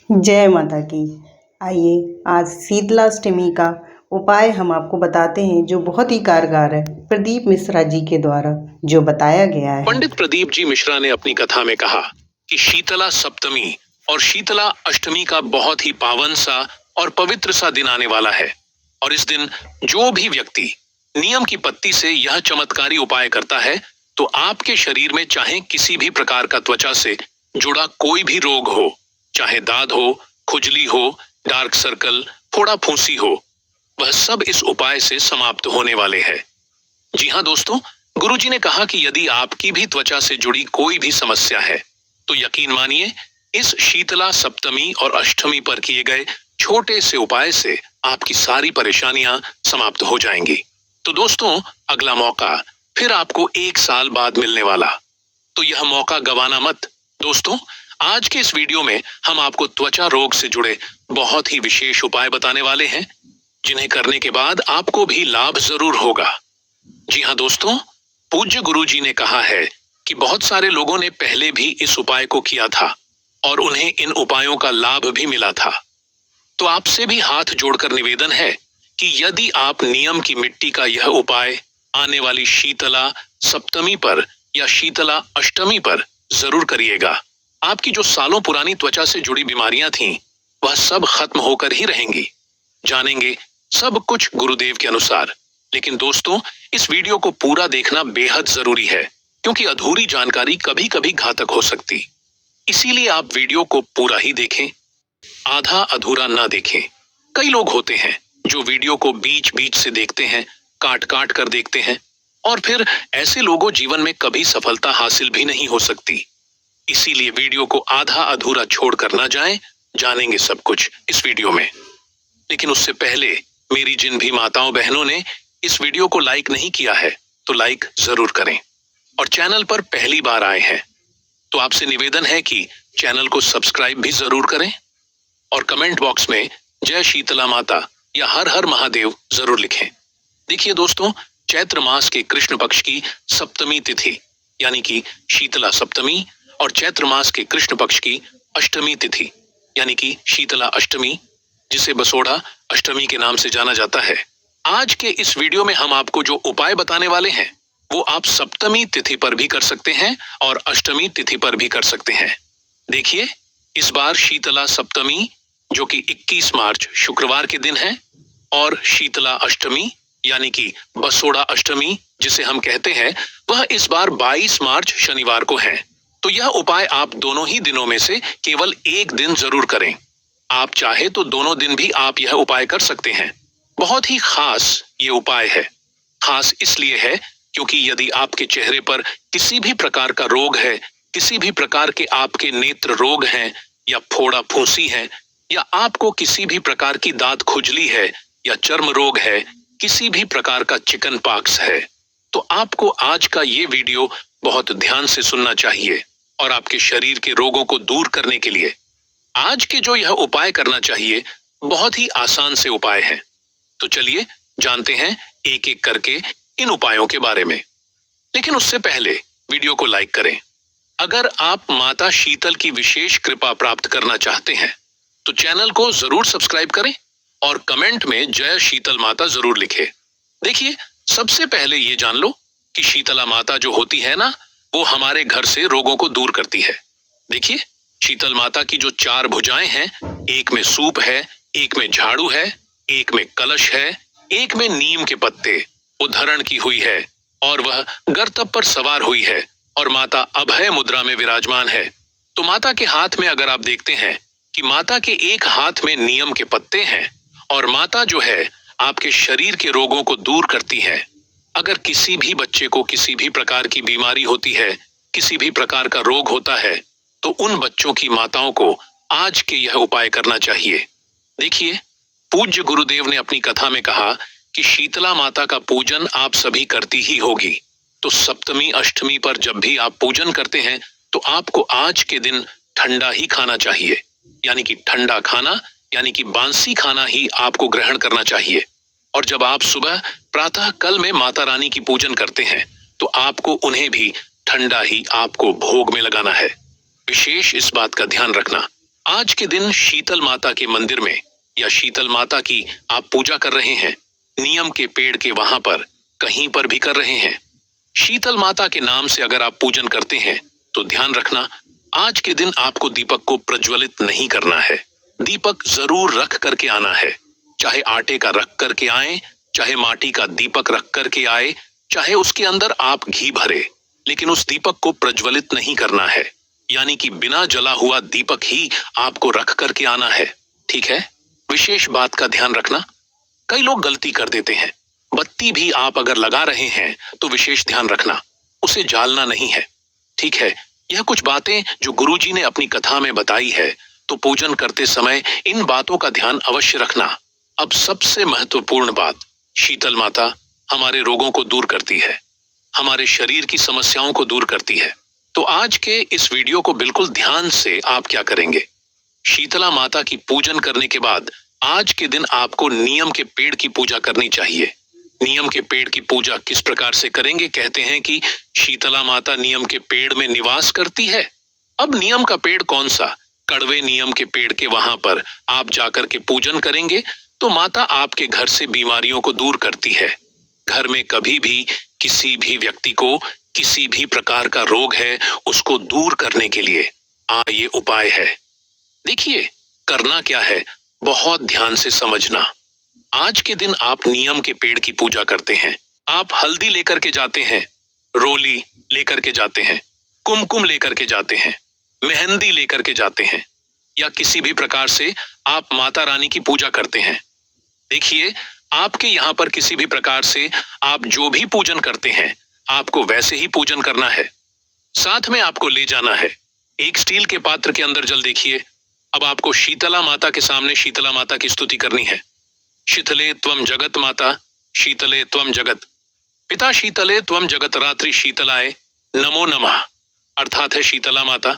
जय माता की। आइए आज शीतलाष्टमी का उपाय हम आपको बताते हैं जो बहुत ही कारगर है प्रदीप मिश्रा जी के द्वारा जो बताया गया है। पंडित प्रदीप जी मिश्रा ने अपनी कथा में कहा कि शीतला सप्तमी और शीतला अष्टमी का बहुत ही पावन सा और पवित्र सा दिन आने वाला है और इस दिन जो भी व्यक्ति नियम की पत्ती से यह चमत्कारी उपाय करता है तो आपके शरीर में चाहे किसी भी प्रकार का त्वचा से जुड़ा कोई भी रोग हो, चाहे दाद हो, खुजली हो, डार्क सर्कल, फोड़ा फूंसी हो, वह सब इस उपाय से समाप्त होने वाले हैं। जी हाँ दोस्तों, गुरुजी ने कहा कि यदि आपकी भी त्वचा से जुड़ी कोई भी समस्या है तो यकीन मानिए इस शीतला सप्तमी और अष्टमी पर किए गए छोटे से उपाय से आपकी सारी परेशानियां समाप्त हो जाएंगी। तो दोस्तों, अगला मौका फिर आपको 1 साल बाद मिलने वाला, तो यह मौका गवाना मत। दोस्तों, आज के इस वीडियो में हम आपको त्वचा रोग से जुड़े बहुत ही विशेष उपाय बताने वाले हैं जिन्हें करने के बाद आपको भी लाभ जरूर होगा। जी हाँ दोस्तों, पूज्य गुरुजी ने कहा है कि बहुत सारे लोगों ने पहले भी इस उपाय को किया था और उन्हें इन उपायों का लाभ भी मिला था। तो आपसे भी हाथ जोड़कर निवेदन है कि यदि आप नियम की मिट्टी का यह उपाय आने वाली शीतला सप्तमी पर या शीतला अष्टमी पर जरूर करिएगा, आपकी जो सालों पुरानी त्वचा से जुड़ी बीमारियां थीं, वह सब खत्म होकर ही रहेंगी। जानेंगे सब कुछ गुरुदेव के अनुसार। लेकिन दोस्तों, इस वीडियो को पूरा देखना बेहद जरूरी है क्योंकि अधूरी जानकारी कभी कभी घातक हो सकती। इसीलिए आप वीडियो को पूरा ही देखें, आधा अधूरा ना देखें। कई लोग होते हैं जो वीडियो को बीच बीच से देखते हैं, काट काट कर देखते हैं और फिर ऐसे लोगों जीवन में कभी सफलता हासिल भी नहीं हो सकती। इसीलिए वीडियो को आधा अधूरा छोड़कर ना जाएं, जानेंगे सब कुछ इस वीडियो में। लेकिन उससे पहले मेरी जिन भी माताओं बहनों ने इस वीडियो को लाइक नहीं किया है तो लाइक जरूर करें और चैनल पर पहली बार आए हैं तो आपसे निवेदन है कि चैनल को सब्सक्राइब भी जरूर करें और कमेंट बॉक्स में जय शीतला माता या हर हर महादेव जरूर लिखें। देखिए दोस्तों, चैत्र मास के कृष्ण पक्ष की सप्तमी तिथि यानी कि शीतला सप्तमी और चैत्र मास के कृष्ण पक्ष की अष्टमी तिथि यानी कि शीतला अष्टमी, जिसे बसोड़ा अष्टमी के नाम से जाना जाता है। आज के इस वीडियो में हम आपको जो उपाय बताने वाले हैं वो आप सप्तमी तिथि पर भी कर सकते हैं और अष्टमी तिथि पर भी कर सकते हैं। देखिए, इस बार शीतला सप्तमी जो कि 21 मार्च शुक्रवार के दिन है और शीतला अष्टमी यानी कि बसोड़ा अष्टमी जिसे हम कहते हैं, वह इस बार 22 मार्च शनिवार को है। तो यह उपाय आप दोनों ही दिनों में से केवल एक दिन जरूर करें। आप चाहे तो दोनों दिन भी आप यह उपाय कर सकते हैं। बहुत ही खास ये उपाय है। खास इसलिए है क्योंकि यदि आपके चेहरे पर किसी भी प्रकार का रोग है, किसी भी प्रकार के आपके नेत्र रोग हैं या फोड़ा फूंसी है या आपको किसी भी प्रकार की दांत खुजली है या चर्म रोग है, किसी भी प्रकार का चिकन पॉक्स है, तो आपको आज का ये वीडियो बहुत ध्यान से सुनना चाहिए और आपके शरीर के रोगों को दूर करने के लिए आज के जो यह उपाय करना चाहिए बहुत ही आसान से उपाय है। तो चलिए जानते हैं एक एक करके इन उपायों के बारे में। लेकिन उससे पहले वीडियो को लाइक करें। अगर आप माता शीतल की विशेष कृपा प्राप्त करना चाहते हैं तो चैनल को जरूर सब्सक्राइब करें और कमेंट में जय शीतल माता जरूर लिखें। देखिए, सबसे पहले ये जान लो कि शीतला माता जो होती है ना, वो हमारे घर से रोगों को दूर करती है। देखिए, शीतल माता की जो 4 भुजाएं हैं, एक में सूप है, एक में झाड़ू है, एक में कलश है, एक में नीम के पत्ते वो धारण की हुई है और वह गर्तब पर सवार हुई है और माता अभय मुद्रा में विराजमान है। तो माता के हाथ में अगर आप देखते हैं कि माता के एक हाथ में नीम के पत्ते हैं और माता जो है आपके शरीर के रोगों को दूर करती है। अगर किसी भी बच्चे को किसी भी प्रकार की बीमारी होती है, किसी भी प्रकार का रोग होता है, तो उन बच्चों की माताओं को आज के यह उपाय करना चाहिए। देखिए, पूज्य गुरुदेव ने अपनी कथा में कहा कि शीतला माता का पूजन आप सभी करती ही होगी। तो सप्तमी अष्टमी पर जब भी आप पूजन करते हैं तो आपको आज के दिन ठंडा ही खाना चाहिए, यानी कि ठंडा खाना यानी कि बांसी खाना ही आपको ग्रहण करना चाहिए। और जब आप सुबह प्रातः काल में माता रानी की पूजन करते हैं तो आपको उन्हें भी ठंडा ही आपको भोग में लगाना है। विशेष इस बात का ध्यान रखना। आज के दिन शीतल माता के मंदिर में या शीतल माता की आप पूजा कर रहे हैं, नियम के पेड़ के वहां पर कहीं पर भी कर रहे हैं, शीतल माता के नाम से अगर आप पूजन करते हैं तो ध्यान रखना, आज के दिन आपको दीपक को प्रज्वलित नहीं करना है। दीपक जरूर रख करके आना है, चाहे आटे का रख करके आए, चाहे माटी का दीपक रख करके आए, चाहे उसके अंदर आप घी भरे, लेकिन उस दीपक को प्रज्वलित नहीं करना है, यानी कि बिना जला हुआ दीपक ही आपको रख करके आना है। ठीक है, विशेष बात का ध्यान रखना, कई लोग गलती कर देते हैं। बत्ती भी आप अगर लगा रहे हैं तो विशेष ध्यान रखना, उसे जालना नहीं है। ठीक है, यह कुछ बातें जो गुरुजी ने अपनी कथा में बताई है, तो पूजन करते समय इन बातों का ध्यान अवश्य रखना। अब सबसे महत्वपूर्ण बात, शीतल माता हमारे रोगों को दूर करती है, हमारे शरीर की समस्याओं को दूर करती है। तो आज के इस वीडियो को बिल्कुल ध्यान से आप क्या करेंगे, शीतला माता की पूजन करने के बाद आज के दिन आपको नीम के पेड़ की पूजा करनी चाहिए। नीम के पेड़ की पूजा किस प्रकार से करेंगे? कहते हैं कि शीतला माता नीम के पेड़ में निवास करती है। अब नीम का पेड़ कौन सा? कड़वे नीम के पेड़ के वहां पर आप जाकर के पूजन करेंगे तो माता आपके घर से बीमारियों को दूर करती है। घर में कभी भी किसी भी व्यक्ति को किसी भी प्रकार का रोग है, उसको दूर करने के लिए ये उपाय है। देखिए करना क्या है, बहुत ध्यान से समझना। आज के दिन आप नीम के पेड़ की पूजा करते हैं, आप हल्दी लेकर के जाते हैं, रोली लेकर के जाते हैं, कुमकुम लेकर के जाते हैं, मेहंदी लेकर के जाते हैं, या किसी भी प्रकार से आप माता रानी की पूजा करते हैं। देखिए आपके यहाँ पर किसी भी प्रकार से आप जो भी पूजन करते हैं, आपको वैसे ही पूजन करना है। साथ में आपको ले जाना है एक स्टील के पात्र के अंदर जल। देखिए अब आपको शीतला माता के सामने शीतला माता की स्तुति करनी है। शीतले त्वम जगत माता, शीतले त्वम जगत पिता, शीतले त्वम जगत रात्रि शीतलाय नमो नमः। अर्थात है शीतला माता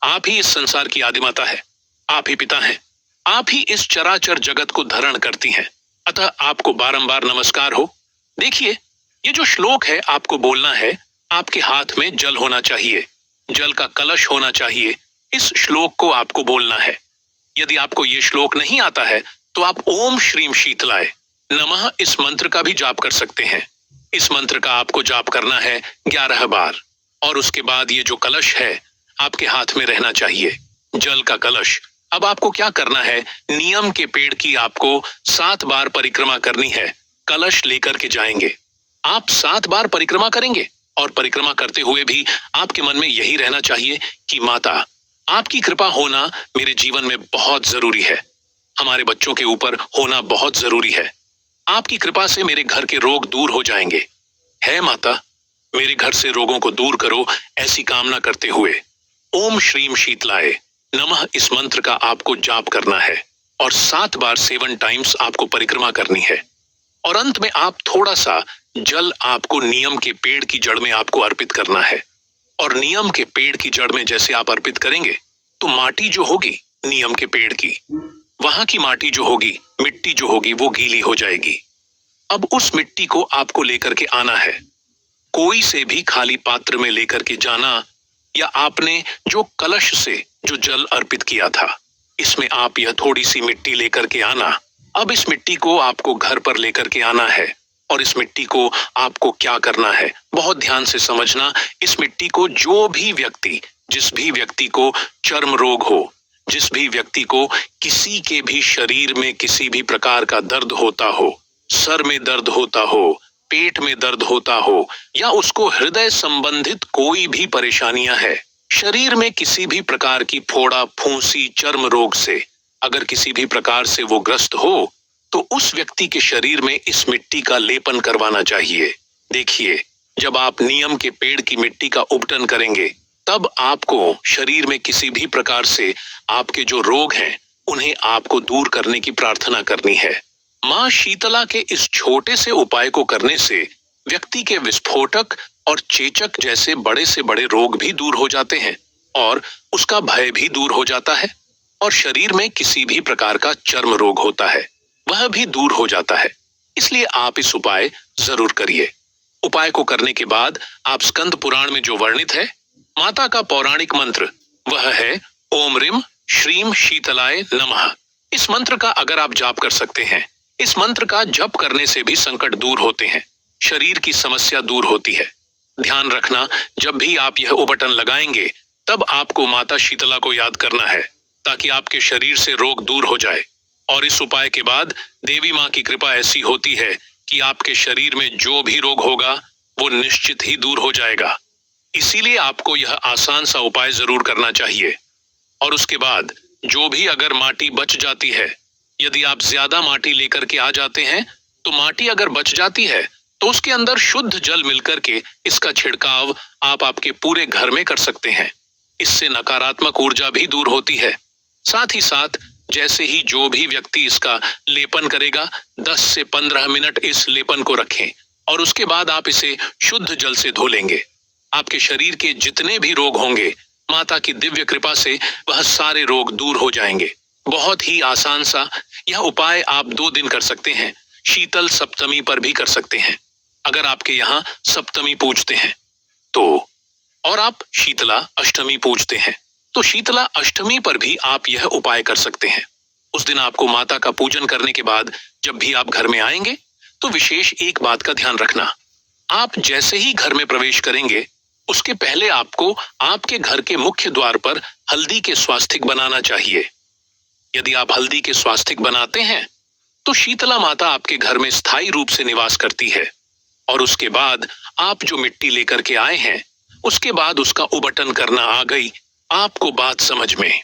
आप ही इस संसार की आदि माता है, आप ही पिता हैं, आप ही इस चराचर जगत को धारण करती हैं, अतः आपको बारंबार नमस्कार हो। देखिए ये जो श्लोक है आपको बोलना है, आपके हाथ में जल होना चाहिए, जल का कलश होना चाहिए, इस श्लोक को आपको बोलना है। यदि आपको ये श्लोक नहीं आता है तो आप ओम श्रीम शीतलाय नमः इस मंत्र का भी जाप कर सकते हैं। इस मंत्र का आपको जाप करना है 11 बार, और उसके बाद ये जो कलश है आपके हाथ में रहना चाहिए, जल का कलश। अब आपको क्या करना है, नीम के पेड़ की आपको 7 बार परिक्रमा करनी है। कलश लेकर के जाएंगे, आप 7 बार परिक्रमा करेंगे, और परिक्रमा करते हुए भी आपके मन में यही रहना चाहिए कि माता आपकी कृपा होना मेरे जीवन में बहुत जरूरी है, हमारे बच्चों के ऊपर होना बहुत जरूरी है, आपकी कृपा से मेरे घर के रोग दूर हो जाएंगे। है माता मेरे घर से रोगों को दूर करो, ऐसी कामना करते हुए ओम श्रीम शीतलाय नमः इस मंत्र का आपको जाप करना है, और 7 बार 7 टाइम्स आपको परिक्रमा करनी है। और अंत में आप थोड़ा सा जल आपको नीम के पेड़ की जड़ में आपको अर्पित करना है। और नीम के पेड़ की जड़ में जैसे आप अर्पित करेंगे तो माटी जो होगी नीम के पेड़ की, वहां की माटी जो होगी, मिट्टी जो होगी, वो गीली हो जाएगी। अब उस मिट्टी को आपको लेकर के आना है, कोई से भी खाली पात्र में लेकर के जाना, या आपने जो कलश से जो जल अर्पित किया था इसमें आप यह थोड़ी सी मिट्टी लेकर के आना। अब इस मिट्टी को आपको घर पर लेकर के आना है, और इस मिट्टी को आपको क्या करना है, बहुत ध्यान से समझना। इस मिट्टी को जो भी व्यक्ति, जिस भी व्यक्ति को चर्म रोग हो, जिस भी व्यक्ति को किसी के भी शरीर में किसी भी प्रकार का दर्द होता हो, सर में दर्द होता हो, पेट में दर्द होता हो, या उसको हृदय संबंधित कोई भी परेशानियां है, शरीर में किसी भी प्रकार की फोड़ा फूंसी चर्म रोग से अगर किसी भी प्रकार से वो ग्रस्त हो, तो उस व्यक्ति के शरीर में इस मिट्टी का लेपन करवाना चाहिए। देखिए जब आप नीम के पेड़ की मिट्टी का उपटन करेंगे तब आपको शरीर में किसी भी प्रकार से आपके जो रोग हैं उन्हें आपको दूर करने की प्रार्थना करनी है। मां शीतला के इस छोटे से उपाय को करने से व्यक्ति के विस्फोटक और चेचक जैसे बड़े से बड़े रोग भी दूर हो जाते हैं, और उसका भय भी दूर हो जाता है, और शरीर में किसी भी प्रकार का चर्म रोग होता है वह भी दूर हो जाता है। इसलिए आप इस उपाय जरूर करिए। उपाय को करने के बाद आप स्कंद पुराण में जो वर्णित है माता का पौराणिक मंत्र वह है ओम रिम श्रीम शीतलाय नमः। इस मंत्र का अगर आप जाप कर सकते हैं, इस मंत्र का जप करने से भी संकट दूर होते हैं, शरीर की समस्या दूर होती है। ध्यान रखना, जब भी आप यह उबटन लगाएंगे तब आपको माता शीतला को याद करना है ताकि आपके शरीर से रोग दूर हो जाए। और इस उपाय के बाद देवी माँ की कृपा ऐसी होती है कि आपके शरीर में जो भी रोग होगा वो निश्चित ही दूर हो जाएगा। इसीलिए आपको यह आसान सा उपाय जरूर करना चाहिए। और उसके बाद जो भी अगर माटी बच जाती है, यदि आप ज्यादा माटी लेकर के आ जाते हैं तो माटी अगर बच जाती है तो उसके अंदर शुद्ध जल मिलकर के इसका छिड़काव आप आपके पूरे घर में कर सकते हैं। इससे नकारात्मक ऊर्जा भी दूर होती है। साथ ही साथ जैसे ही जो भी व्यक्ति इसका लेपन करेगा, 10 से 15 मिनट इस लेपन को रखें और उसके बाद आप इसे शुद्ध जल से धो लेंगे। आपके शरीर के जितने भी रोग होंगे, माता की दिव्य कृपा से वह सारे रोग दूर हो जाएंगे। बहुत ही आसान सा यह उपाय आप 2 दिन कर सकते हैं। शीतल सप्तमी पर भी कर सकते हैं अगर आपके यहाँ सप्तमी पूजते हैं तो, और आप शीतला अष्टमी पूजते हैं तो शीतला अष्टमी पर भी आप यह उपाय कर सकते हैं। उस दिन आपको माता का पूजन करने के बाद जब भी आप घर में आएंगे तो विशेष एक बात का ध्यान रखना, आप जैसे ही घर में प्रवेश करेंगे उसके पहले आपको आपके घर के मुख्य द्वार पर हल्दी के स्वास्तिक बनाना चाहिए। यदि आप हल्दी के स्वास्तिक बनाते हैं तो शीतला माता आपके घर में स्थायी रूप से निवास करती है। और उसके बाद आप जो मिट्टी लेकर के आए हैं उसके बाद उसका उबटन करना आ गई आपको बात समझ में।